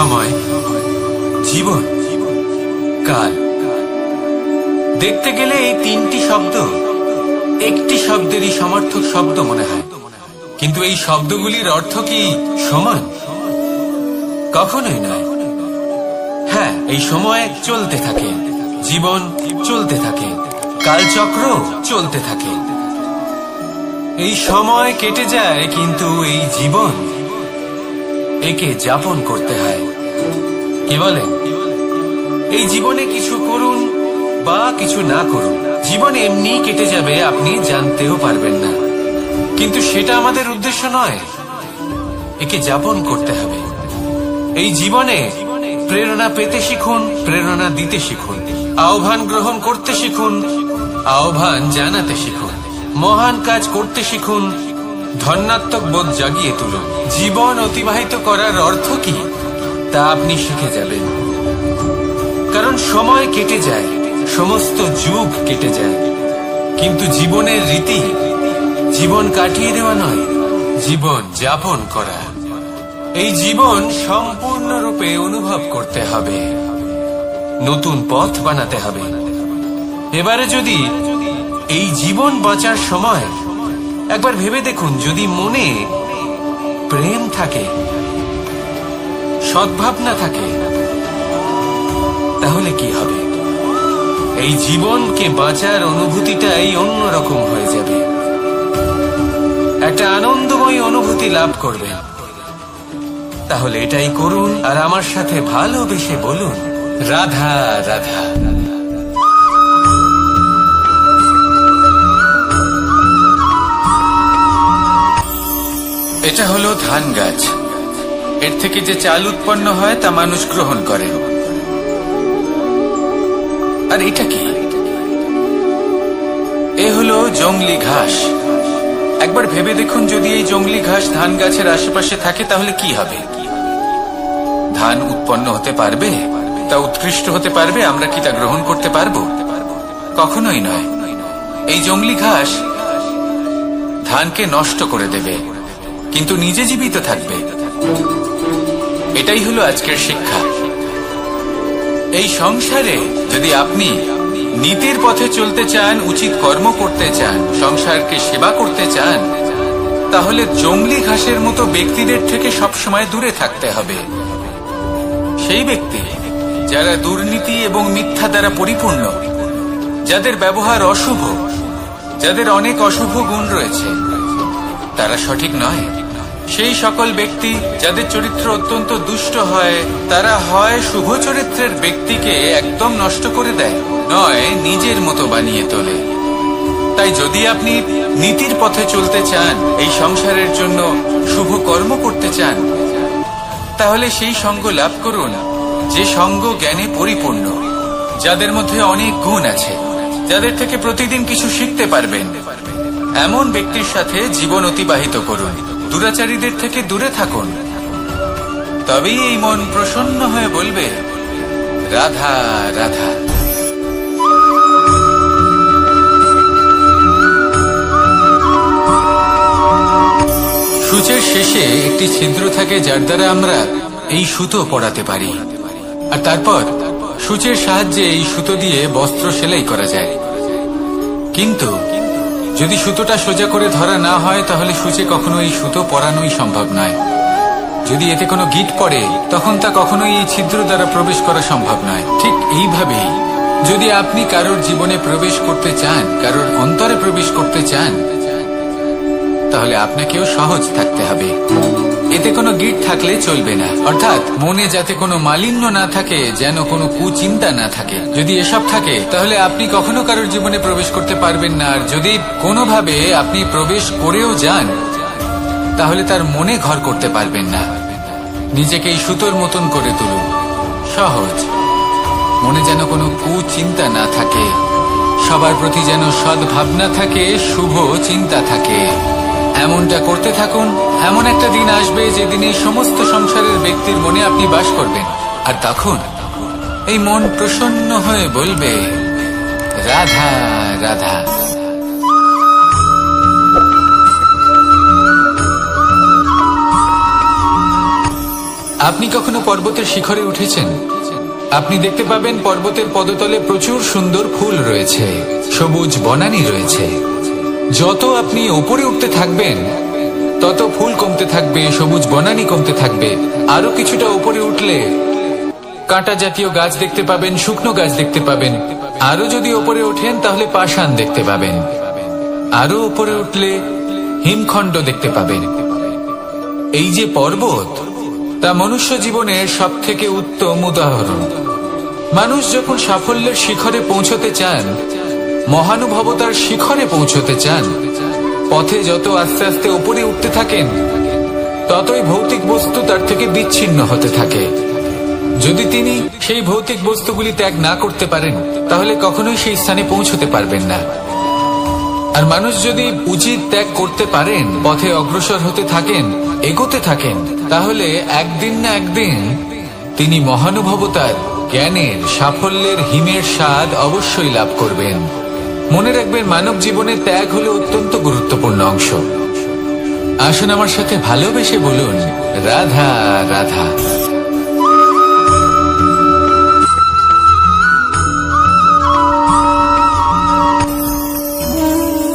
সময়, জীবন, কাল। দেখতে গেলে এই তিনটি শব্দ একটি শব্দেরই সমার্থক শব্দ মনে হয়, কিন্তু এই শব্দগুলির অর্থ কি সমান? কখনোই নয়। হ্যাঁ, এই সময় চলতে থাকে, জীবন চলতে থাকে, কালচক্র চলতে থাকে। এই সময় কেটে যায়, কিন্তু এই জীবন, একে যাপন করতে হয়। কি বলেন? এই জীবনে কিছু করুন বা কিছু না করুন, জীবন এমনি কেটে যাবে, আপনি জানতেও পারবেন না। কিন্তু সেটা আমাদের উদ্দেশ্য নয়, একে যাপন করতে হবে। এই জীবনে প্রেরণা পেতে শিখুন, প্রেরণা দিতে শিখুন, আহ্বান গ্রহণ করতে শিখুন, আহ্বান জানাতে শিখুন, মহান কাজ করতে শিখুন, ধন্যাত্মক বোধ জাগিয়ে তুলুন। জীবন অতিবাহিত করার অর্থ কি তা আপনি শিখে যাবেন। কারণ সময় কেটে যায়, সমস্ত যুগ কেটে যায়, কিন্তু জীবনের রীতি জীবন কাটিয়ে দেওয়া নয়, জীবন যাপন করা। এই জীবন সম্পূর্ণরূপে অনুভব করতে হবে, নতুন পথ বানাতে হবে। এবারে যদি এই জীবন বাঁচার সময় একবার ভেবে দেখুন, যদি মনে প্রেম থাকে, সদ্ভাবনা থাকে, তাহলে কি হবে? এই জীবনকে বাঁচার অনুভূতিটাই অন্যরকম হয়ে যাবে, একটা আনন্দময় অনুভূতি লাভ করবেন। তাহলে এটাই করুন, আর আমার সাথে ভালোবেসে বলুন, রাধা রাধা। এটা হলো ধান গাছ। এর থেকে যে চাল উৎপন্ন হয় তা মানুষ গ্রহণ করে। আর এটা কি? এ হলো জংলি ঘাস। একবার ভেবে দেখুন, যদি এই জংলি ঘাস ধান গাছের আশেপাশে থাকে তাহলে কি হবে? ধান উৎপন্ন হতে পারবে? তা উৎকৃষ্ট হতে পারবে? আমরা কি তা গ্রহণ করতে পারবো? কখনোই নয়। এই জংলি ঘাস ধানকে নষ্ট করে দেবে, কিন্তু নিজে জীবিত থাকবে। এটাই হলো আজকের শিক্ষা। এই সংসারে যদি আপনি নীতির পথে চলতে চান, উচিত কর্ম করতে চান, সংসারকে সেবা করতে চান, তাহলে জংলি ঘাসের মতো ব্যক্তিদের থেকে সবসময় দূরে থাকতে হবে। সেই ব্যক্তি যারা দুর্নীতি এবং মিথ্যা দ্বারা পরিপূর্ণ, যাদের ব্যবহার অশুভ, যাদের অনেক অশুভ গুণ রয়েছে, তারা সঠিক নয়। সেই সকল ব্যক্তি যাদের চরিত্র অত্যন্ত দুষ্ট হয়, তারা হয় শুভ চরিত্রের ব্যক্তিকে একদম নষ্ট করে দেয়, নয় নিজের মতো বানিয়ে তোলে। তাই যদি আপনি নীতির পথে চলতে চান, এই সংসারের জন্য শুভ কর্ম করতে চান, তাহলে সেই সঙ্গ লাভ করুন যে সঙ্গ জ্ঞানে পরিপূর্ণ, যাদের মধ্যে অনেক গুণ আছে, যাদের থেকে প্রতিদিন কিছু শিখতে পারবেন। এমন ব্যক্তির সাথে জীবন অতিবাহিত করুন, দুরাচারীদের থেকে দূরে থাকুন। তবেই এই মন প্রসন্ন হয়ে বলবে, রাধা রাধা। সূচের শেষে একটি ছিদ্র থাকে, যার দ্বারা আমরা এই সুতো পরাতে পারি, আর তারপর সূচের সাহায্যে এই সুতো দিয়ে বস্ত্র সেলাই করা যায়। কিন্তু যদি সুতোটা সোজা করে ধরা না হয়, তাহলে সূচে কখনো এই সুতো পরানোই সম্ভব নয়। যদি এতে কোনো গিঁট পড়ে, তখন তা কখনোই এই ছিদ্র দ্বারা প্রবেশ করা সম্ভব নয়। ঠিক এইভাবেই যদি আপনি কারোর জীবনে প্রবেশ করতে চান, কারোর অন্তরে প্রবেশ করতে চান, তাহলে আপনাকেও সহজ থাকতে হবে। এতে কোনো গিঁট থাকলে চলবে না, অর্থাৎ মনে যাতে কোনো মালিন্য না থাকে, যেন কোনো কুচিন্তা না থাকে। যদি এসব থাকে, তাহলে আপনি কখনো কারোর জীবনে প্রবেশ করতে পারবেন না। আর যদি কোনোভাবে আপনি প্রবেশ করেও যান, তাহলে তার মনে ঘর করতে পারবেন না। নিজেকে এই সুতোর মতন করে তুলুন, সহজ। মনে যেন কোনো কুচিন্তা না থাকে, সবার প্রতি যেন সদ্ভাবনা থাকে, শুভ চিন্তা থাকে। এমনটা করতে থাকুন। এমন একটা দিন আসবে যেদিন এই সমস্ত সংসারের ব্যক্তির মনে আপনি বাস করবেন, আর তখন এই মন প্রসন্ন হয়ে বলবে, রাধা রাধা। আপনি কখনো পর্বতের শিখরে উঠেছেন? আপনি দেখতে পাবেন পর্বতের পদতলে প্রচুর সুন্দর ফুল রয়েছে, সবুজ বনানী রয়েছে। যত আপনি উপরে উঠতে থাকবেন তত ফুল কমতে থাকবে, সবুজ বনানী কমতে থাকবে। আরো কিছুটা উপরে উঠলে কাঁটা জাতীয় গাছ দেখতে পাবেন, শুকনো গাছ দেখতে পাবেন। আরো যদি উপরে ওঠেন তাহলে পাষাণ দেখতে পাবেন। আরো উপরে উঠলে হিমখণ্ড দেখতে পাবেন। এই যে পর্বত, তা মনুষ্য জীবনের সব থেকে উত্তম উদাহরণ। মানুষ যখন সাফল্যের শিখরে পৌঁছতে চান, মহানুভবতার শিখরে পৌঁছতে চান, পথে যত আস্তে আস্তে উপরে উঠতে থাকেন ততই ভৌতিক বস্তু তার থেকে বিচ্ছিন্ন হতে থাকে। যদি তিনি সেই ভৌতিক বস্তুগুলি ত্যাগ না করতে পারেন তাহলে কখনোই সেই স্থানে পৌঁছতে পারবেন না। আর মানুষ যদি উচিত ত্যাগ করতে পারেন, পথে অগ্রসর হতে থাকেন, এগোতে থাকেন, তাহলে একদিন না একদিন তিনি মহানুভবতার, জ্ঞানের, সাফল্যের হিমের স্বাদ অবশ্যই লাভ করবেন। মনে রাখবেন, মানব জীবনে ত্যাগ হলো অত্যন্ত গুরুত্বপূর্ণ অংশ। আসুন আমার সাথে ভালোবেসে বলুন, রাধা রাধা।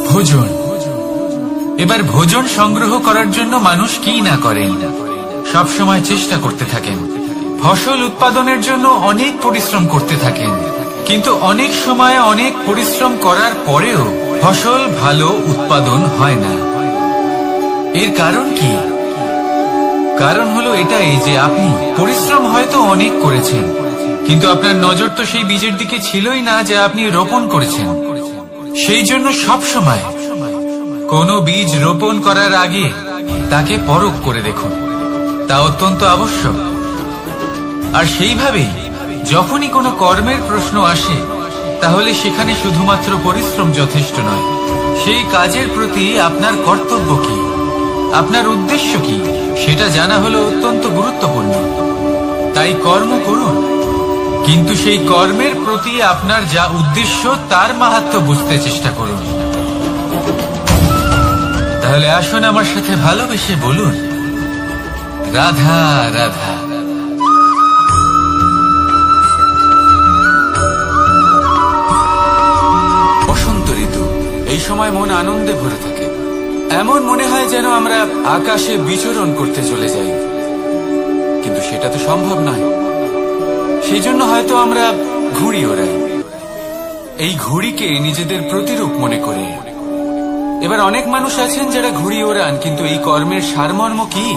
ভোজন। এবার ভোজন সংগ্রহ করার জন্য মানুষ কি না করেন, সবসময় চেষ্টা করতে থাকেন। ফসল উৎপাদনের জন্য অনেক পরিশ্রম করতে থাকেন, কিন্তু অনেক সময় অনেক পরিশ্রম করার পরেও ফসল ভালো উৎপাদন হয় না। এর কারণ কি? কারণ হলো এটাই যে আপনি পরিশ্রম হয়তো অনেক করেছেন, কিন্তু আপনার নজর তো সেই বীজের দিকে ছিলই না যা আপনি রোপণ করেছেন। সেই জন্য সব সময় কোনো বীজ রোপণ করার আগে তাকে পরখ করে দেখুন, তা অত্যন্ত আবশ্যক। আর সেইভাবেই যখনই কোনো কর্মের প্রশ্ন আসে, তাহলে সেখানে শুধুমাত্র পরিশ্রম যথেষ্ট নয়। সেই কাজের প্রতি আপনার কর্তব্য কি, আপনার উদ্দেশ্য কি, সেটা জানা হলো অত্যন্ত গুরুত্বপূর্ণ। তাই কর্ম করুন, কিন্তু সেই কর্মের প্রতি আপনার যা উদ্দেশ্য তার মাহাত্ম্য বুঝতে চেষ্টা করুন। তাহলে আসুন আমার সাথে ভালোবেসে বলুন, রাধা রাধা। বসন্ত ঋতু, এই সময় মন আনন্দে ভরে থাকে। এমন মনে হয় যেন আমরা আকাশে বিচরণ করতে চলে যাই, কিন্তু সেটা তো সম্ভব নয়। সেই জন্য হয়তো আমরা ঘুড়ি ওড়াই, এই ঘুড়িকে নিজেদের প্রতিরূপ মনে করে। এবার অনেক মানুষ আছেন যারা ঘুড়ি ওড়ান, কিন্তু এই কর্মের সারমর্ম কি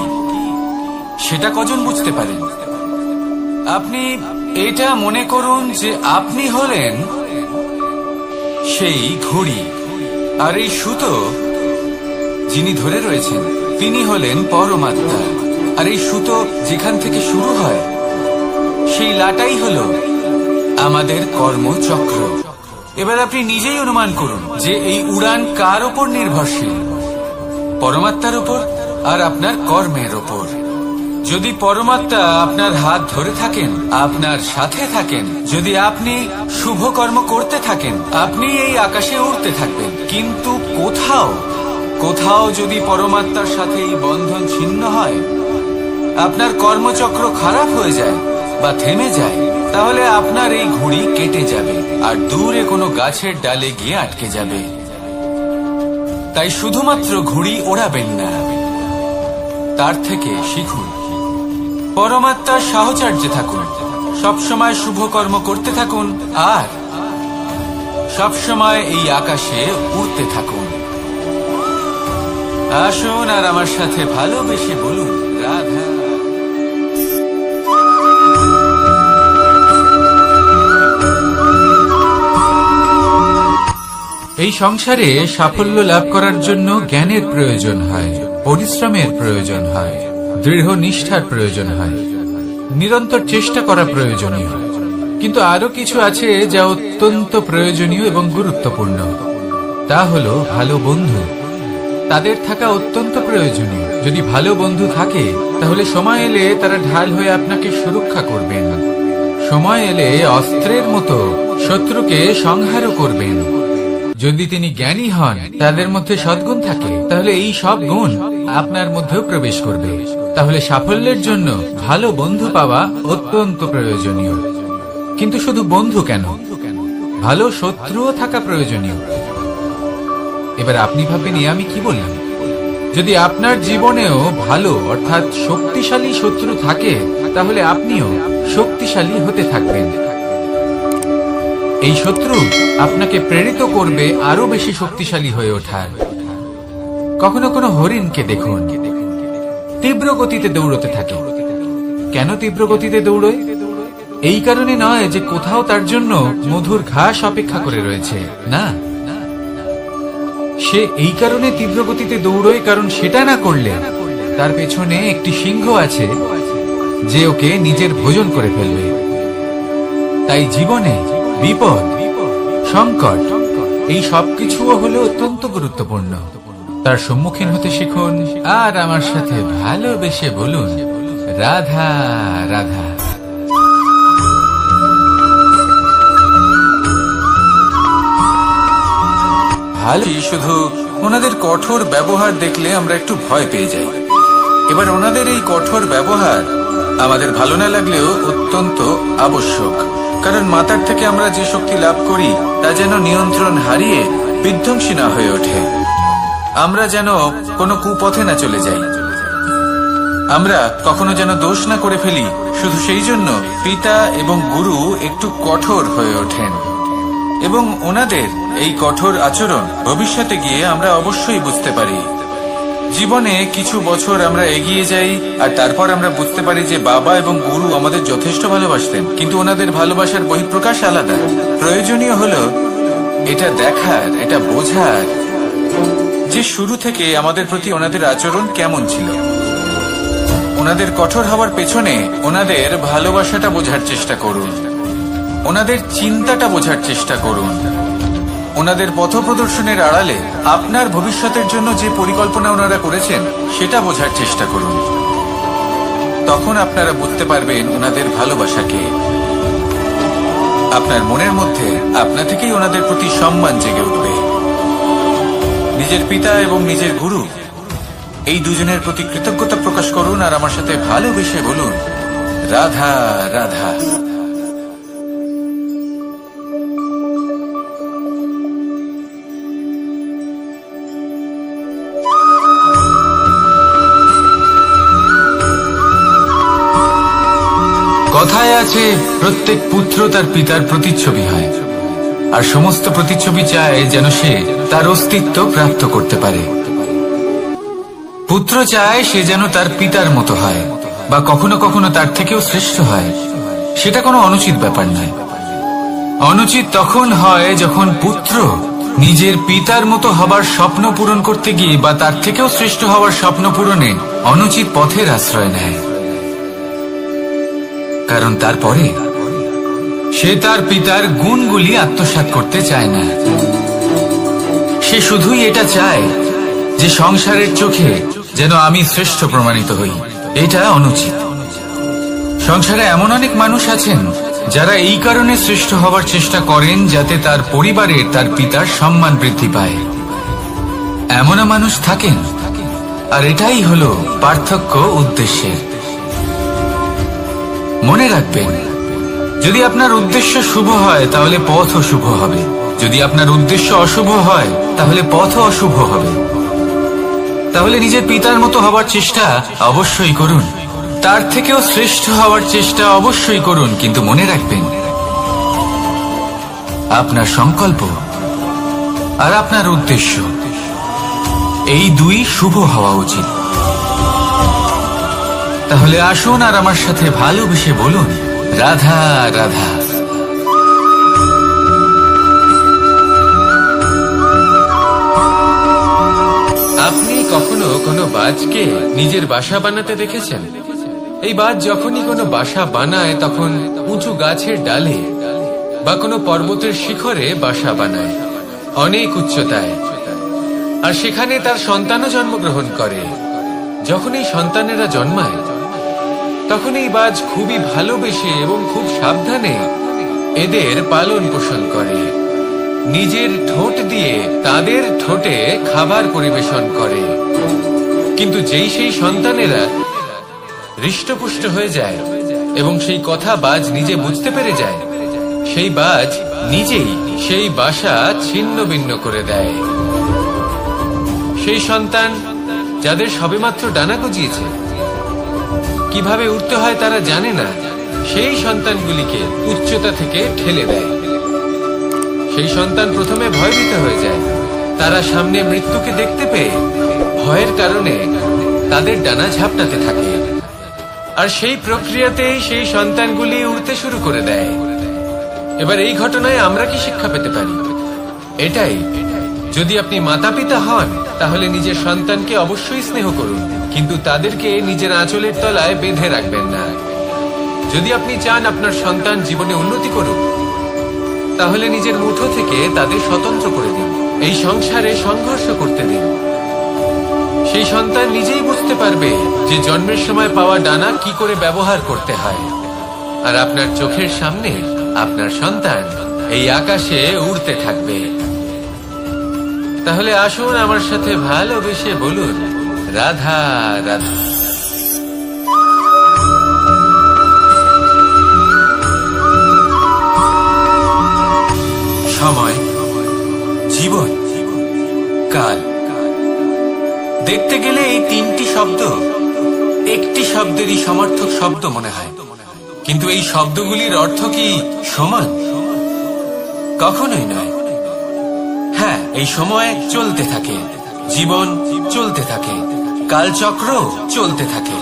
সেটা কজন বুঝতে পারেন? আপনি এটা মনে করুন যে আপনি হলেন সেই ঘুড়ি, আর এই সুতো যিনি ধরে রয়েছেন তিনি হলেন পরমাত্মা। আর এই সুতো যেখান থেকে শুরু হয়, সেই লাটাই হলো আমাদের কর্মচক্র। এবার আপনি নিজেই অনুমান করুন যে এই উড়ান কার ওপর নির্ভরশীল, পরমাত্মার উপর আর আপনার কর্মের ওপর। যদি পরমাত্মা আপনার হাত ধরে থাকেন, আপনার সাথে থাকেন, যদি আপনি শুভ কর্ম করতে থাকেন, আপনি এই আকাশে উড়তে থাকবেন। কিন্তু কোথাও যদি পরমাত্মার সাথে এই বন্ধন ছিন্ন হয়, আপনার কর্মচক্র খারাপ হয়ে যায় বা থেমে যায়, তাহলে আপনার এই ঘুড়ি কেটে যাবে আর দূরে কোনো গাছের ডালে গিয়ে আটকে যাবে। তাই শুধুমাত্র ঘুড়ি ওড়াবেন না, তার থেকে শিখুন, পরমাত্মার সাহচর্যে থাকুন, সবসময় শুভ কর্ম করতে থাকুন আর সবসময় এই আকাশে উড়তে থাকুন। আসুন আর আমার সাথে ভালোবেসে বলুন, রাধা। এই সংসারে সাফল্য লাভ করার জন্য জ্ঞানের প্রয়োজন হয়, পরিশ্রমের প্রয়োজন হয়, দৃঢ় নিষ্ঠার প্রয়োজন হয়, নিরন্তর চেষ্টা করা প্রয়োজনীয়। কিন্তু আরো কিছু আছে যা অত্যন্ত প্রয়োজনীয় এবং গুরুত্বপূর্ণ। তা হলো ভালো বন্ধু। তাদের থাকা অত্যন্ত প্রয়োজনীয়। যদি ভালো বন্ধু থাকে তাহলে সময় এলে তারা ঢাল হয়ে আপনাকে সুরক্ষা করবেন। সময় এলে অস্ত্রের মতো শত্রুকে সংহারও করবেন। যদি তিনি জ্ঞানী হন, তাদের মধ্যে সদ্গুণ থাকে, তাহলে এই সব গুণ আপনার মধ্যেও প্রবেশ করবে। তাহলে সাফল্যের জন্য ভালো বন্ধু পাওয়া অত্যন্ত প্রয়োজনীয়। কিন্তু শুধু বন্ধু কেন, ভালো শত্রুও থাকা প্রয়োজনীয়। এবার আপনি ভাবেন আমি কি বললাম? যদি আপনার জীবনেও ভালো অর্থাৎ শক্তিশালী শত্রু থাকে, তাহলে আপনিও শক্তিশালী হতে থাকবেন। এই শত্রু আপনাকে প্রেরিত করবে আরো বেশি শক্তিশালী হয়ে ওঠার। কখনো কোনো হরিণকে দেখুন, তীব্র গতিতে দৌড়তে থাকে। কেন তীব্র গতিতে দৌড়য়? এই কারণে নয় যে কোথাও তার জন্য মধুর ঘাস অপেক্ষা করে রয়েছে, না। সে এই কারণে তীব্র গতিতে দৌড়য় কারণ সেটা না করলে তার পেছনে একটি সিংহ আছে যে ওকে নিজের ভোজন করে ফেলবে। তাই জীবনে বিপদ, সংকট, এই সবকিছুও হলো অত্যন্ত গুরুত্বপূর্ণ। তার সম্মুখীন হতে শিখুন আর আমার সাথে ভালোবেসে বলুন, রাধা রাধা। ভালো শুধু ওনাদের কঠোর ব্যবহার দেখলে আমরা একটু ভয় পেয়ে যাই। এবার ওনাদের এই কঠোর ব্যবহার আমাদের ভালো না লাগলেও অত্যন্ত আবশ্যক, কারণ মাতার থেকে আমরা যে শক্তি লাভ করি তা যেন নিয়ন্ত্রণ হারিয়ে বিধ্বংসী না হয়ে ওঠে। আমরা যেন কোনো কুপথে না চলে যাই, আমরা কখনো যেন দোষ না করে ফেলি। শুধু সেই জন্য পিতা এবং গুরু একটু কঠোর হয়ে ওঠেন, এবং ওনাদের এই কঠোর আচরণ ভবিষ্যতে গিয়ে আমরা অবশ্যই বুঝতে পারি। জীবনে কিছু বছর আমরা এগিয়ে যাই আর তারপর আমরা বুঝতে পারি যে বাবা এবং গুরু আমাদের যথেষ্ট ভালোবাসতেন, কিন্তু ওনাদের ভালোবাসার বহিঃপ্রকাশ আলাদা। প্রয়োজনীয় হলো এটা দেখার, এটা বোঝার যে শুরু থেকে আমাদের প্রতি ওনাদের আচরণ কেমন ছিল। ওনাদের কঠোর হওয়ার পেছনে ওনাদের ভালোবাসাটা বোঝার চেষ্টা করুন, ওনাদের চিন্তাটা বোঝার চেষ্টা করুন। ওনাদের পথ প্রদর্শনের আড়ালে আপনার ভবিষ্যতের জন্য যে পরিকল্পনা ওনারা করেছেন সেটা বোঝার চেষ্টা করুন। তখন আপনারা বুঝতে পারবেন ওনাদের ভালোবাসাকে। আপনার মনের মধ্যে আপনা থেকেই ওনাদের প্রতি সম্মান জেগে উঠবে। নিজের পিতা এবং নিজের গুরু এই দুজনের প্রতি কৃতজ্ঞতা প্রকাশ করুন আর আমার সাথে ভালোবেসে বলুন, রাধা রাধা। কথায় আছে, প্রত্যেক পুত্র তার পিতার প্রতিচ্ছবি হয়, আর সমস্ত প্রতিচ্ছবি চায় যেন সে তার অস্তিত্ব প্রাপ্ত করতে পারে। পুত্র চায় সে যেন তার পিতার মতো হয়, বা কখনো কখনো তার থেকেও শ্রেষ্ঠ হয়। সেটা কোনো অনুচিত ব্যাপার নয়। অনুচিত তখন হয় যখন পুত্র নিজের পিতার মতো হবার স্বপ্ন পূরণ করতে গিয়ে বা তার থেকেও শ্রেষ্ঠ হওয়ার স্বপ্ন পূরণে অনুচিত পথের আশ্রয় নেয়। কারণ তারপরে সে তার পিতার গুণগুলি আত্মসাৎ করতে চায় না। সে শুধুই এটা চায় যে সংসারের চোখে যেন আমি শ্রেষ্ঠ প্রমাণিত হই। এটা অনুচিত। সংসারে এমন অনেক মানুষ আছেন যারা এই কারণে শ্রেষ্ঠ হওয়ার চেষ্টা করেন যাতে তার পরিবারের তার পিতার সম্মান বৃদ্ধি পায়। এমনও মানুষ থাকেন, আর এটাই হলো পার্থক্য উদ্দেশ্যের। মনে রাখবেন, যদি আপনার উদ্দেশ্য শুভ হয় তাহলে পথও শুভ হবে, যদি আপনার উদ্দেশ্য অশুভ হয় তাহলে পথও অশুভ হবে। তাহলে নিজের পিতার মতো হবার চেষ্টা অবশ্যই করুন, তার থেকেও শ্রেষ্ঠ হওয়ার চেষ্টা অবশ্যই করুন, কিন্তু মনে রাখবেন আপনার সংকল্প আর আপনার উদ্দেশ্য এই দুই শুভ হওয়া উচিত। তাহলে আসুন আর আমার সাথে ভালোবেসে বলুন, রাধা রাধা। আপনি কখনো কোনো বাজকে নিজের বাসা বানাতে দেখেছেন? এই বাজ যখনই কোনো বাসা বানায় তখন উঁচু গাছের ডালে বা কোনো পর্বতের শিখরে বাসা বানায়, অনেক উচ্চতায়, আর সেখানে তার সন্তানও জন্মগ্রহণ করে। যখন এই সন্তানেরা জন্মায় তখন এই বাজ খুবই ভালোবেসে এবং খুব সাবধানে এদের পালন পোষণ করে। নিজের ঠোঁট দিয়ে তাদের ঠোঁটে খাবার পরিবেশন করে, কিন্তু যেই সেই সন্তানেরা হৃষ্টপুষ্ট হয়ে যায় এবং সেই কথা বাজ নিজে বুঝতে পেরে যায়, সেই বাজ নিজেই সেই বাসা ছিন্ন ভিন্ন করে দেয়। সেই সন্তান যাদের সবেমাত্র ডানা গজিয়েছে, কিভাবে উঠতে হয় তারা জানে না, সেই সন্তানগুলিকে উচ্চতা থেকে ঠেলে দেয়। সেই সন্তান প্রথমে ভয়ভীত হয়ে যায়। তারা সামনে মৃত্যুকে দেখতে পেয়ে ভয়ের কারণে তাদের ডানা ঝাপটাতে থাকে, আর সেই প্রক্রিয়াতেই সেই সন্তানগুলি উড়তে শুরু করে দেয়। এবার এই ঘটনায় আমরা কি শিক্ষা পেতে পারি? এটাই, যদি আপনি মাতা পিতা হন তাহলে নিজের সন্তানকে অবশ্যই স্নেহ করুন, কিন্তু তাদেরকে নিজের আঁচলের তলায় বেঁধে রাখবেন না। যদি আপনি চান আপনার সন্তান জীবনে উন্নতি করুক, তাহলে নিজের মুঠো থেকে তাদের স্বতন্ত্র করে দিন, এই সংসারে সংঘর্ষ করতে দিন। সেই সন্তান নিজেই বুঝতে পারবে যে জন্মের সময় পাওয়া ডানা কি করে ব্যবহার করতে হয়, আর আপনার চোখের সামনে আপনার সন্তান এই আকাশে উড়তে থাকবে। তাহলে আসুন আমার সাথে ভালোবেসে বলুন, রাধা রাধা। সময়, জীবন, কাল। দেখতে গেলে এই তিনটি শব্দ একটি শব্দেরই সমার্থক শব্দ মনে হয়, কিন্তু এই শব্দগুলির অর্থ কি সমান? কখনোই নয়। হ্যাঁ, এই সময় চলতে থাকে, জীবন চলতে থাকে, কালচক্র চলতে থাকে।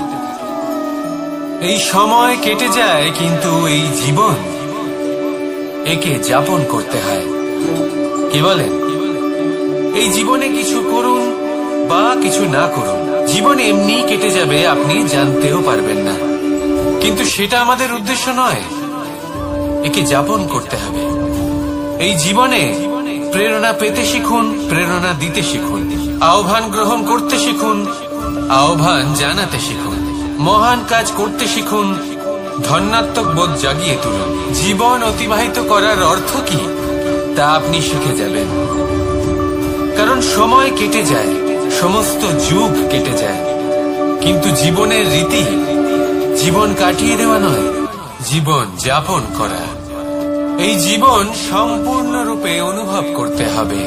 এই সময় কেটে যায়, কিন্তু এই জীবন, একে যাপন করতে হয়। কি বলেন? এই জীবনে কিছু করুন বা কিছু না করুন, জীবন এমনি কেটে যাবে, আপনি জানতেও পারবেন না। কিন্তু সেটা আমাদের উদ্দেশ্য নয়, একে যাপন করতে হবে। এই জীবনে প্রেরণা পেতে শিখুন, প্রেরণা দিতে শিখুন, আহ্বান গ্রহণ করতে শিখুন, আহ্বান জানাতে শিখুন, মহান কাজ করতে শিখুন, ধন্যাত্মক বোধ জাগিয়ে তুলুন। জীবন অতিবাহিত করার অর্থ কি তা আপনি শিখে যাবেন, কারণ সময় কেটে যায়, সমস্ত যুগ কেটে যায়, কিন্তু জীবনের রীতি জীবন কাটিয়ে দেওয়া নয়, জীবন যাপন করা। এই জীবন সম্পূর্ণরূপে অনুভব করতে হবে,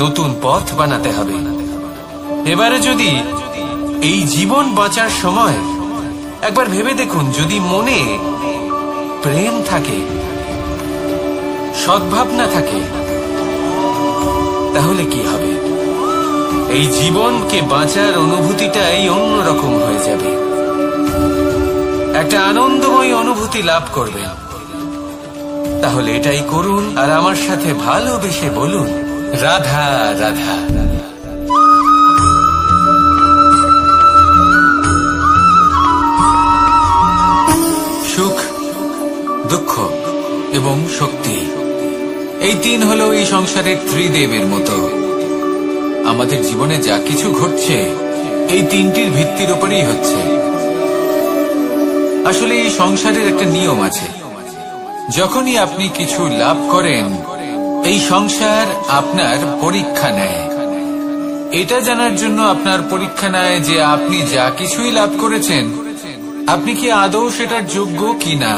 নতুন পথ বানাতে হবে। এবারে যদি এই জীবন বাঁচার সময় একবার ভেবে দেখুন, যদি মনে প্রেম থাকে, সদ্ভাবনা থাকে, তাহলে কি হবে? এই জীবনকে বাঁচার অনুভূতিটাই অন্যরকম হয়ে যাবে, একটা আনন্দময় অনুভূতি লাভ করবেন। তাহলে এটাই করুন, আর আমার সাথে ভালোবেসে বলুন, রাধা রাধা। সুখ, দুঃখ এবং শক্তি, এই তিন হলো এই সংসারের ত্রিদেবের মতো। আমাদের জীবনে যা কিছু ঘটছে এই তিনটির ভিত্তির উপরেই হচ্ছে। আসলে এই সংসারের একটা নিয়ম আছে, যখনই আপনি কিছু লাভ করেন, এই সংসার আপনার পরীক্ষা নেয়। এটা জানার জন্য আপনার পরীক্ষা নেয় যে আপনি যা কিছুই লাভ করেছেন, আপনি কি আদৌ সেটার যোগ্য কিনা।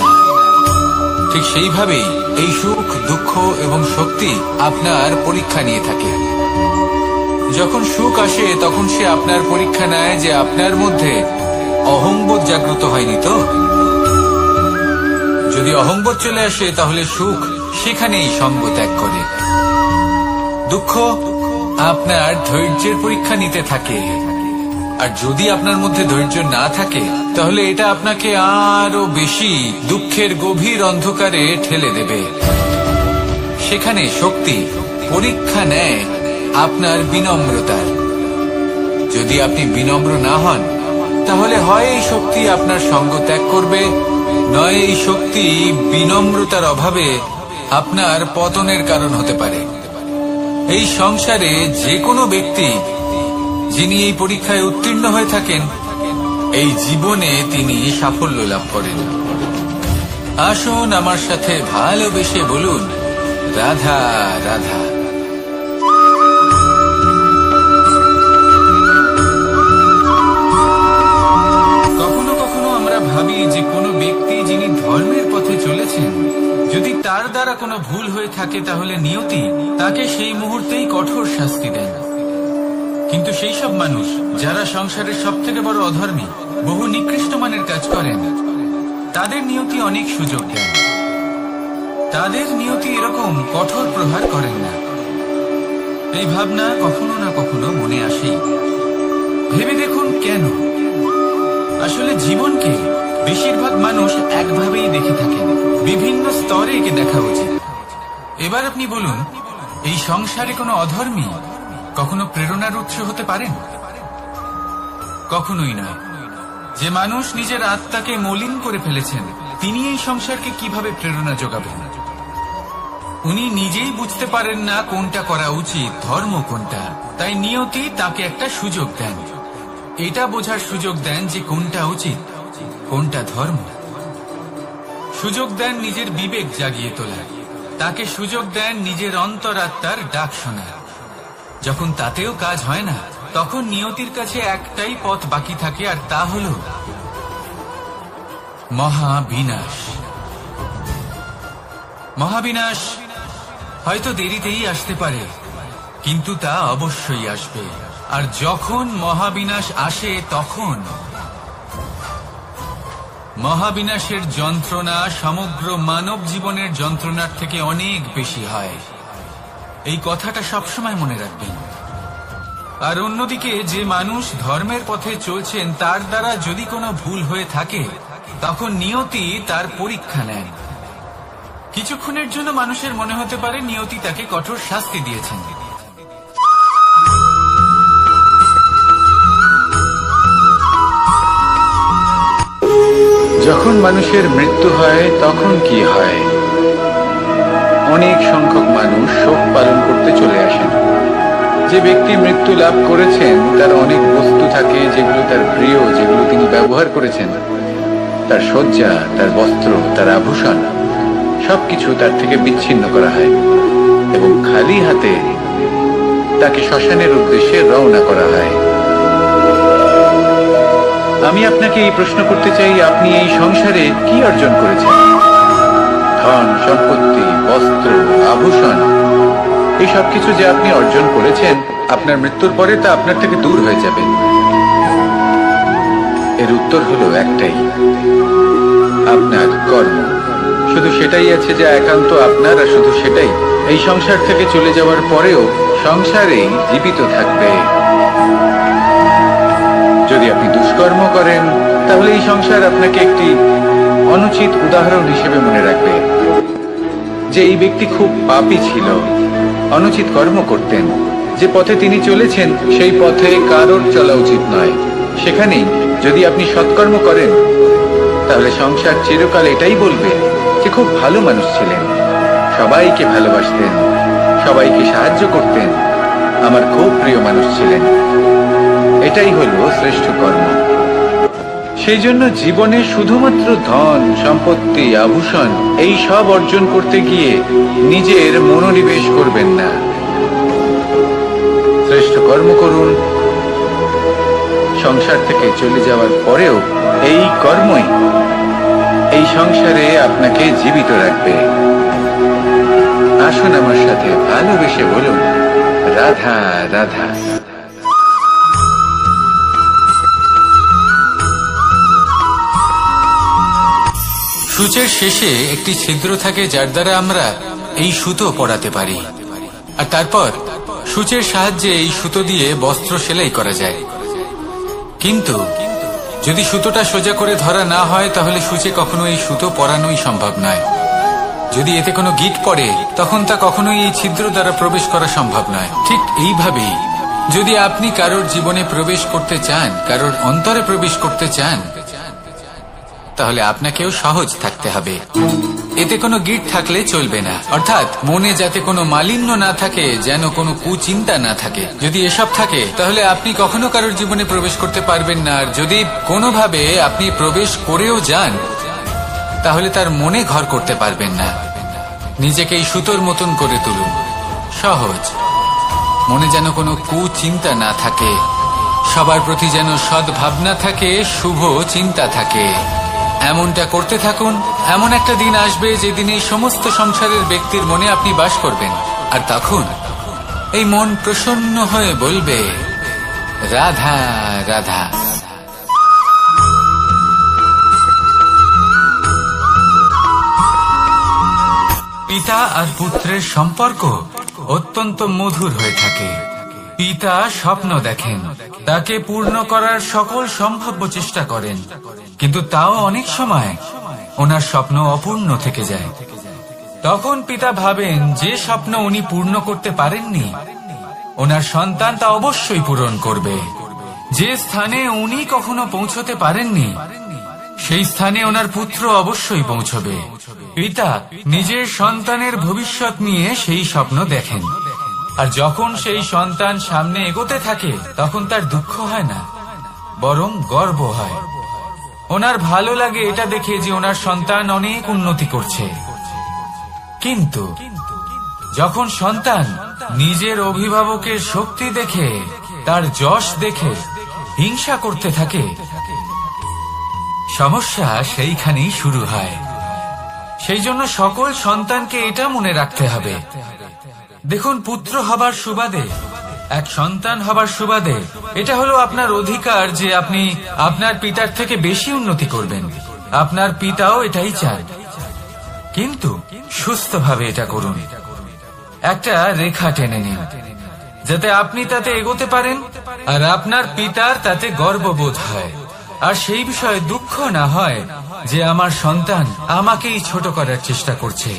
ঠিক সেইভাবেই এই সুখ, দুঃখ এবং শক্তি আপনার পরীক্ষা নিয়ে থাকে। যখন সুখ আসে তখন সে আপনার পরীক্ষা নেয় যে আপনার মধ্যে অহংবোধ জাগ্রত হয়নি তো। যদি অহংবোধ চলে আসে তাহলে সুখ সেখানেই সঙ্গ ত্যাগ করে। দুঃখ আপনার ধৈর্যের পরীক্ষা নিতে থাকে, আর যদি আপনার মধ্যে ধৈর্য না থাকে তাহলে এটা আপনাকে আরো বেশি দুঃখের গভীর অন্ধকারে ঠেলে দেবে। সেখানে শক্তি পরীক্ষা নেয় আপনার বিনম্রতার। যদি আপনি বিনম্র না হন তাহলে হয় এই শক্তি আপনার সঙ্গ ত্যাগ করবে, নয় এই শক্তি বিনম্রতার অভাবে আপনার পতনের কারণ হতে পারে। এই সংসারে যে কোনো ব্যক্তি যিনি এই পরীক্ষায় উত্তীর্ণ হয়ে থাকেন, এই জীবনে তিনি সাফল্য লাভ করেন। আসুন আমার সাথে ভালোবেসে বলুন, রাধা রাধা। কখনো কখনো আমরা ভাবি যে কোনো ব্যক্তি যিনি ধর্মের পথে চলেছেন, যদি তার দ্বারা কোনো ভুল হয়ে থাকে তাহলে নিয়তি তাকে সেই মুহূর্তেই কঠোর শাস্তি দেন। কিন্তু সেই সব মানুষ যারা সংসারের সবথেকে বড় অধর্মী, বহু নিকৃষ্ট মানের কাজ করেন, তাদের নিয়তি অনেক সুযোগ দেন। তাদের নিয়তি এরকম কঠোর প্রহার করেন না। এই ভাবনা কখনো না কখনো মনে আসেই। ভেবে দেখুন কেন? আসলে জীবনকে বেশিরভাগ মানুষ একভাবেই দেখে থাকেন, বিভিন্ন স্তরে একে দেখা উচিত। এবার আপনি বলুন, এই সংসারে কোনো অধর্মী কখনো প্রেরণার উৎস হতে পারেন? কখনোই নয়। যে মানুষ নিজের আত্মাকে মলিন করে ফেলেছেন, তিনি এই সংসারকে কিভাবে প্রেরণা যোগাবেন? উনি নিজেই বুঝতে পারেন না কোনটা করা উচিত, ধর্ম কোনটা। তাই নিয়তি তাকে একটা সুযোগ দেন, এটা বোঝার সুযোগ দেন যে কোনটা উচিত, কোনটা ধর্ম। সুযোগ দেন নিজের বিবেক জাগিয়ে তোলার, তাকে সুযোগ দেন নিজের অন্তরাত্মার ডাক শোনার। যখন তাতেও কাজ হয় না, তখন নিয়তির কাছে একটাই পথ বাকি থাকে, আর তা হল মহাবিনাশ। মহাবিনাশ হয়তো দেরিতেই আসতে পারে, কিন্তু তা অবশ্যই আসবে। আর যখন মহাবিনাশ আসে, তখন মহাবিনাশের যন্ত্রণা সমগ্র মানব জীবনের যন্ত্রণার থেকে অনেক বেশি হয়। এই কথাটা সবসময় মনে রাখবেন। আর অন্যদিকে যে মানুষ ধর্মের পথে চলছেন, তার দ্বারা যদি কোনো ভুল হয়ে থাকে, তখন নিয়তি তার পরীক্ষা নেন। কিছুক্ষণের জন্য মানুষের মনে হতে পারে নিয়তি তাকে কঠোর শাস্তি দিয়েছেন। যখন মানুষের মৃত্যু হয় তখন কি হয়? অনেক সংখ্যক মানুষ শোক পালন করতে চলে আসেন। যে ব্যক্তি মৃত্যু লাভ করেছেন, তার অনেক বস্তু থাকে যেগুলো তার প্রিয়, যেগুলো তিনি ব্যবহার করেছেন। তার শয্যা, তার বস্ত্র, তার আভূষণ সবকিছু তার থেকে বিচ্ছিন্ন করা হয় এবং খালি হাতে তাকে শ্মশানের উদ্দেশ্যে রওনা করা হয়। আমি আপনাকে এই প্রশ্ন করতে চাই, আপনি এই সংসারে কি অর্জন করেছেন? ধন সম্পত্তি, বস্ত্র, আভূষণ, এই সব কিছু যে আপনি অর্জন করেছেন, আপনার মৃত্যুর পরে তা আপনার থেকে দূর হয়ে যাবে। এর উত্তর হলো একটাই, আপনার কর্ম। শুধু সেটাই আছে যা একান্ত আপনার, আর শুধু সেটাই এই সংসার থেকে চলে যাওয়ার পরেও সংসারেই জীবিত থাকবে। যদি আপনি দুষ্কর্ম করেন, তাহলে এই সংসার আপনাকে একটি অনুচিত উদাহরণ হিসেবে মনে রাখবে যে এই ব্যক্তি খুব পাপী ছিল, অনুচিত কর্ম করতেন। যে পথে তিনি চলেছেন, সেই পথে কারোর চলা উচিত নয়। সেখানেই যদি আপনি সৎকর্ম করেন, তাহলে সংসার চিরকাল এটাই বলবে যে খুব ভালো মানুষ ছিলেন, সবাইকে ভালোবাসতেন, সবাইকে সাহায্য করতেন, আমার খুব প্রিয় মানুষ ছিলেন। এটাই হলো শ্রেষ্ঠ কর্ম। সেই জন্য জীবনে শুধুমাত্র ধন সম্পত্তি, আভূষণ এই সব অর্জন করতে গিয়ে নিজের মনোনিবেশ করবেন না। শ্রেষ্ঠ কর্ম করুন। সংসার থেকে চলে যাওয়ার পরেও এই কর্মই এই সংসারে আপনাকে জীবিত রাখবে। আসুন আমার সাথে ভালোবেসে বলুন, রাধা রাধা। সূচের শেষে একটি ছিদ্র থাকে, যার দ্বারা আমরা এই সুতো পরাতে পারি। আর তারপর সূচের সাহায্যে এই সুতো দিয়ে বস্ত্র সেলাই করা যায়। কিন্তু যদি সুতোটা সোজা করে ধরা না হয়, তাহলে সূচে কখনো এই সুতো পরানোই সম্ভব নয়। যদি এতে কোনো গিঁট পড়ে, তখন তা কখনোই এই ছিদ্র দ্বারা প্রবেশ করা সম্ভব নয়। ঠিক এইভাবেই যদি আপনি কারোর জীবনে প্রবেশ করতে চান, কারোর অন্তরে প্রবেশ করতে চান, তাহলে আপনাকেও সহজ থাকতে হবে। এতে কোনো গিঁট থাকলে চলবে না, অর্থাৎ মনে যাতে কোনো মালিন্য না থাকে, যেন কোনো কুচিন্তা না থাকে। যদি এসব থাকে, তাহলে আপনি কখনো কারোর জীবনে প্রবেশ করতে পারবেন না। আর যদি কোনোভাবে আপনি প্রবেশ করেও যান, তাহলে তার মনে ঘর করতে পারবেন না। নিজেকে এই সুতোর মতন করে তুলুন, সহজ। মনে যেন কোনো কুচিন্তা না থাকে, সবার প্রতি যেন সদ্ভাবনা থাকে, শুভ চিন্তা থাকে। এমনটা করতে থাকুন। এমন একটা দিন আসবে যেদিন এই সমস্ত সংসারের ব্যক্তির মনে আপনি বাস করবেন, আর তখন এই মন প্রসন্ন হয়ে বলবে, রাধা রাধা। পিতা আর পুত্রের সম্পর্ক অত্যন্ত মধুর হয়ে থাকে। পিতা স্বপ্ন দেখেন, তাকে পূর্ণ করার সকল সম্ভাব্য চেষ্টা করেন, কিন্তু তাও অনেক সময় ওনার স্বপ্ন অপূর্ণ থেকে যায়। তখন পিতা ভাবেন যে স্বপ্ন উনি পূর্ণ করতে পারেননি, ওনার সন্তান তা অবশ্যই পূরণ করবে। যে স্থানে উনি কখনো পৌঁছতে পারেননি, সেই স্থানে ওনার পুত্র অবশ্যই পৌঁছবে। পিতা নিজের সন্তানের ভবিষ্যৎ নিয়ে সেই স্বপ্ন দেখেন, আর যখন সেই সন্তান সামনে এগোতে থাকে তখন তার দুঃখ হয় না, বরং গর্ব হয়। ওনার ভালো লাগে এটা দেখে যে ওনার সন্তান অনেক উন্নতি করছে। কিন্তু যখন সন্তান নিজের অভিভাবকের শক্তি দেখে, তার যশ দেখে হিংসা করতে থাকে, সমস্যা সেইখানেই শুরু হয়। সেই জন্য সকল সন্তানকে এটা মনে রাখতে হবে, দেখুন, পুত্র হবার সুবাদে, এক সন্তান হবার সুবাদে এটা হলো আপনার অধিকার যে আপনি আপনার পিতার থেকে বেশি উন্নতি করবেন। আপনার পিতাও এটাই চান, কিন্তু সুস্থভাবে এটা করুন। একটা রেখা টেনে নিন যাতে আপনি তাতে এগোতে পারেন আর আপনার পিতার তাতে গর্ববোধ হয়, আর সেই বিষয়ে দুঃখ না হয় যে আমার সন্তান আমাকেই ছোট করার চেষ্টা করছে।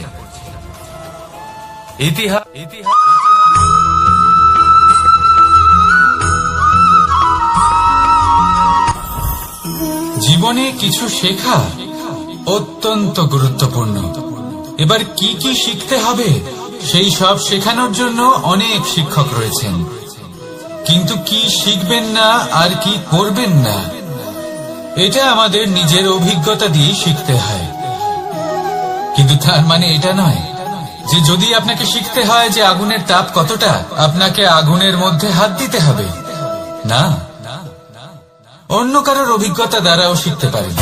জীবনে কিছু শেখা অত্যন্ত গুরুত্বপূর্ণ। এবার কি কি শিখতে হবে সেই সব শেখানোর জন্য অনেক শিক্ষক রয়েছেন, কিন্তু কি শিখবেন না আর কি করবেন না এটা আমাদের নিজের অভিজ্ঞতা দিয়ে শিখতে হয়। কিন্তু তার মানে এটা নয় যে যদি আপনাকে শিখতে হয় যে আগুনের তাপ কতটা, আপনাকে আগুনের মধ্যে হাত দিতে হবে না। অন্য কারোর অভিজ্ঞতা দ্বারাও শিখতে পারেন।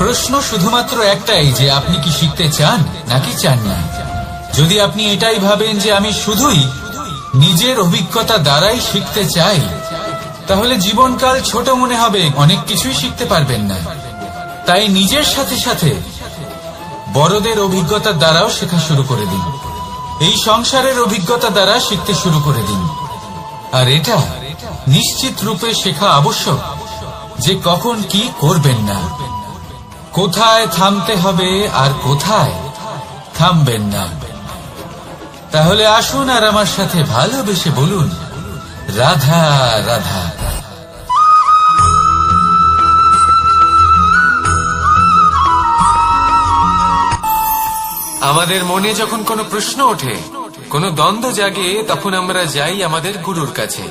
প্রশ্ন শুধুমাত্র একটাই যে আপনি কি শিখতে চান নাকি চান না। যদি আপনি এটাই ভাবেন যে আমি শুধুই নিজের অভিজ্ঞতা দ্বারাই শিখতে চাই, তাহলে জীবনকাল ছোট মনে হবে, অনেক কিছুই শিখতে পারবেন না। তাই নিজের সাথে সাথে বড়দের অভিজ্ঞতা দ্বারাও শেখা শুরু করে দিন। এই সংসারের অভিজ্ঞতা দ্বারা শিখতে শুরু করে দিন। আর এটা নিশ্চিত রূপে শেখা আবশ্যক যে কখন কি করবেন না, কোথায় থামতে হবে আর কোথায় থামবেন না। তাহলে আসুন আর আমার সাথে ভালোবেসে বলুন, রাধা রাধা। আমাদের মনে যখন কোনো প্রশ্ন ওঠে, কোনো দ্বন্দ্ব জাগে, তখন আমরা যাই আমাদের গুরুর কাছে,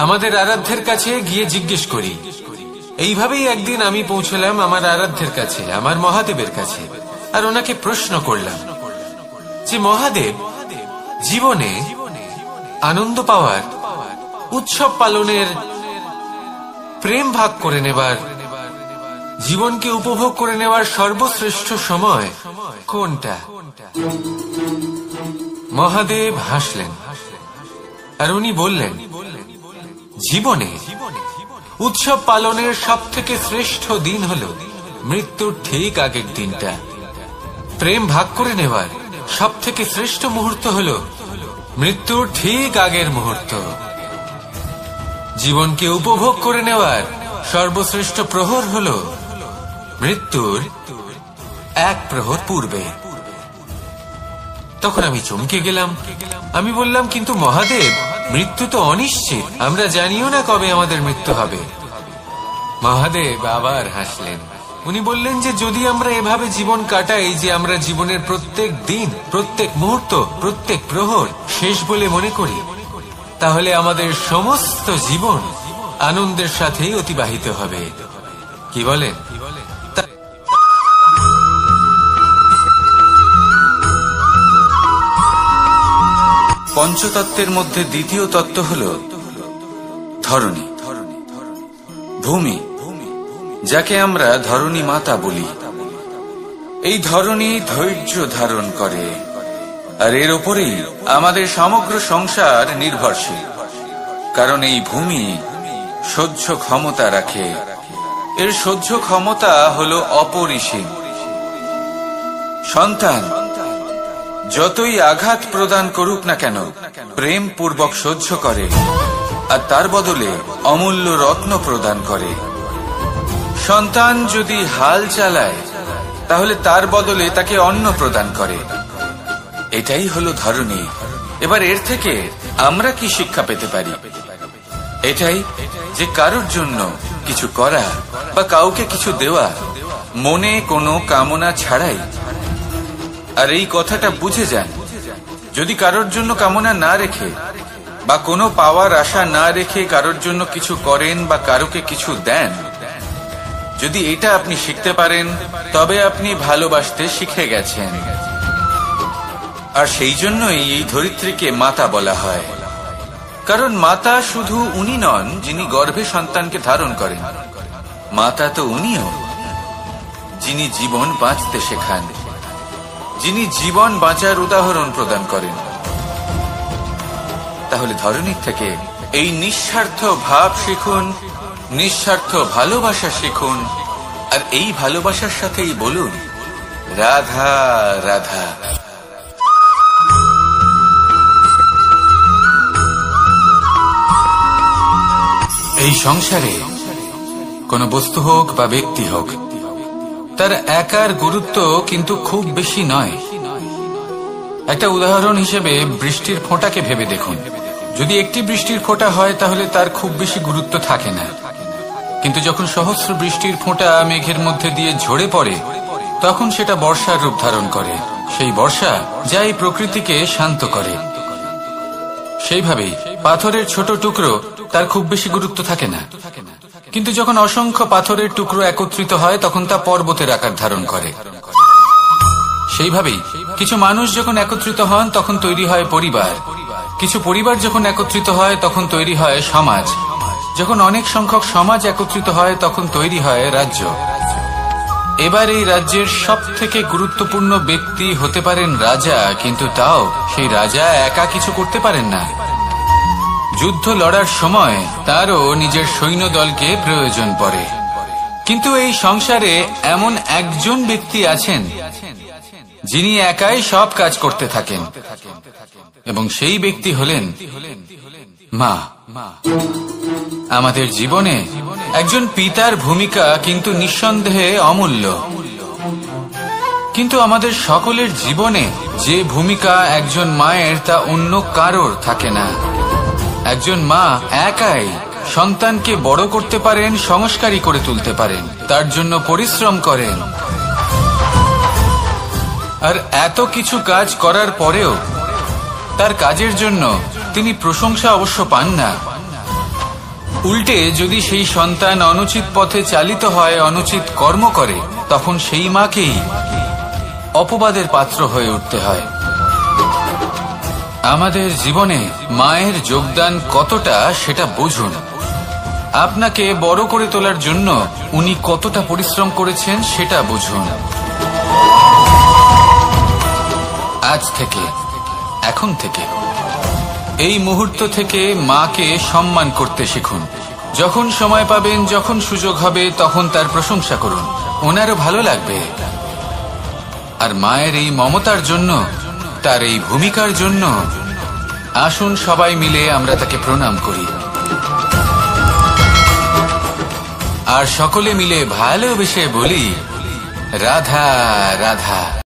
আমাদের আরাধ্যের কাছে গিয়ে জিজ্ঞেস করি। এইভাবেই একদিন আমি পৌঁছলাম আমার আরাধ্যের কাছে, আমার মহাদেবের কাছে, আর ওনাকে প্রশ্ন করলাম যে মহাদেব, জীবনে আনন্দ পাওয়ার, উৎসব পালনের, প্রেম ভাগ করে নেবার, জীবনকে উপভোগ করে নেওয়ার সর্বশ্রেষ্ঠ সময় কোনটা? মহাদেব হাসলেন আর উনি বললেন, জীবনে উৎসব পালনের সব থেকে শ্রেষ্ঠ দিন হল মৃত্যুর ঠিক আগের দিনটা। প্রেম ভাগ করে নেওয়ার সব থেকে শ্রেষ্ঠ মুহূর্ত হল মৃত্যুর ঠিক আগের মুহূর্ত। জীবনকে উপভোগ করে নেওয়ার সর্বশ্রেষ্ঠ প্রহর হল মৃত্যুর এক প্রহর পূর্বে। তখন আমি চমকে গেলাম। আমি বললাম, কিন্তু মহাদেব, মৃত্যু তো অনিশ্চিত, আমরা জানিও না কবে আমাদের মৃত্যু হবে। মহাদেব আবার হাসলেন। উনি বললেন যে যদি আমরা এভাবে জীবন কাটাই যে আমরা জীবনের প্রত্যেক দিন, প্রত্যেক মুহূর্ত, প্রত্যেক প্রহর শেষ বলে মনে করি, তাহলে আমাদের সমস্ত জীবন আনন্দের সাথেই অতিবাহিত হবে। কি বলেন? পঞ্চতত্ত্বের মধ্যে দ্বিতীয় তত্ত্ব হল ধরণী, ভূমি, যাকে আমরা ধরণী মাতা বলি। এই ধরণী ধৈর্য ধারণ করে, আর এর ওপরেই আমাদের সমগ্র সংসার নির্ভরশীল। কারণ এই ভূমি সহ্য ক্ষমতা রাখে, এর সহ্য ক্ষমতা হল অপরিসীম। সন্তান যতই আঘাত প্রদান করুক না কেন, প্রেম পূর্বক সহ্য করে, আর তার বদলে অমূল্য রত্ন প্রদান করে। সন্তান যদি হাল চালায়, তাহলে তার বদলে তাকে অন্ন প্রদান করে। এটাই হলো ধরণী। এবার এর থেকে আমরা কি শিক্ষা পেতে পারি? এটাই যে কারোর জন্য কিছু করা বা কাউকে কিছু দেওয়া মনে কোনো কামনা ছাড়াই। আর এই কথাটা বুঝে যান, যদি কারোর জন্য কামনা না রেখে বা কোনো পাওয়ার আশা না রেখে কারোর জন্য কিছু করেন বা কারোকে কিছু দেন, যদি এটা আপনি শিখতে পারেন, তবে আপনি ভালোবাসতে শিখে গেছেন। আর সেই জন্যই এই ধরিত্রীকে মাতা বলা হয়। কারণ মাতা শুধু উনি নন যিনি গর্ভে সন্তানকে ধারণ করেন, মাতা তো উনিও যিনি জীবন বাঁচতে শেখান, যিনি জীবন বাঁচার উদাহরণ প্রদান করেন। তাহলে ধরণীর থেকে এই নিঃস্বার্থ ভাব শিখুন, নিঃস্বার্থ ভালোবাসা শিখুন, আর এই ভালোবাসার সাথেই বলুন রাধা রাধা। এই সংসারে কোন বস্তু হোক বা ব্যক্তি হোক, তার একার গুরুত্ব কিন্তু খুব বেশি নয়। একটা উদাহরণ হিসেবে বৃষ্টির ফোঁটাকে ভেবে দেখুন। যদি একটি বৃষ্টির ফোঁটা হয় তাহলে তার খুব বেশি গুরুত্ব থাকে না, কিন্তু যখন সহস্র বৃষ্টির ফোঁটা মেঘের মধ্যে দিয়ে ঝরে পড়ে, তখন সেটা বর্ষার রূপ ধারণ করে। সেই বর্ষা যা এই প্রকৃতিকে শান্ত করে। সেইভাবেই পাথরের ছোট টুকরো, তার খুব বেশি গুরুত্ব থাকে না, কিন্তু যখন অসংখ্য পাথরের টুকরো একত্রিত হয় তখন তা পর্বতের আকার ধারণ করে। সেইভাবেই কিছু মানুষ যখন একত্রিত হন তখন তৈরি হয় পরিবার, কিছু পরিবার যখন একত্রিত হয় তখন তৈরি হয় সমাজ, যখন অনেক সংখ্যক সমাজ একত্রিত হয় তখন তৈরি হয় রাজ্য। এবার এই রাজ্যের সব থেকে গুরুত্বপূর্ণ ব্যক্তি হতে পারেন রাজা, কিন্তু তাও সেই রাজা একা কিছু করতে পারেন না। যুদ্ধ লড়ার সময় তারও নিজের সৈন্যদলকে প্রয়োজন পড়ে। কিন্তু এই সংসারে এমন একজন ব্যক্তি আছেন যিনি একাই সব কাজ করতে থাকেন, এবং সেই ব্যক্তি হলেন মা। আমাদের জীবনে একজন পিতার ভূমিকা কিন্তু নিঃসন্দেহে অমূল্য, কিন্তু আমাদের সকলের জীবনে যে ভূমিকা একজন মায়ের তা অন্য কারোর থাকে না। একজন মা একাই সন্তানকে বড় করতে পারেন, সংস্কারী করে তুলতে পারেন, তার জন্য পরিশ্রম করেন। আর এত কিছু কাজ করার পরেও তার কাজের জন্য তিনি প্রশংসা অবশ্য পান না। উল্টে যদি সেই সন্তান অনুচিত পথে চালিত হয়, অনুচিত কর্ম করে, তখন সেই মাকেই অপবাদের পাত্র হয়ে উঠতে হয়। আমাদের জীবনে মায়ের যোগদান কতটা সেটা বুঝুন। আপনাকে বড় করে তোলার জন্য উনি কতটা পরিশ্রম করেছেন সেটা বুঝুন। আজ থেকে, এখন থেকে, এই মুহূর্ত থেকে মাকে সম্মান করতে শিখুন। যখন সময় পাবেন, যখন সুযোগ হবে, তখন তার প্রশংসা করুন, ওনারও ভালো লাগবে। আর মায়ের এই মমতার জন্য, তার এই ভূমিকার জন্য আসুন সবাই মিলে আমরা তাকে প্রণাম করি, আর সকলে মিলে ভালোবেসে বলি রাধা রাধা।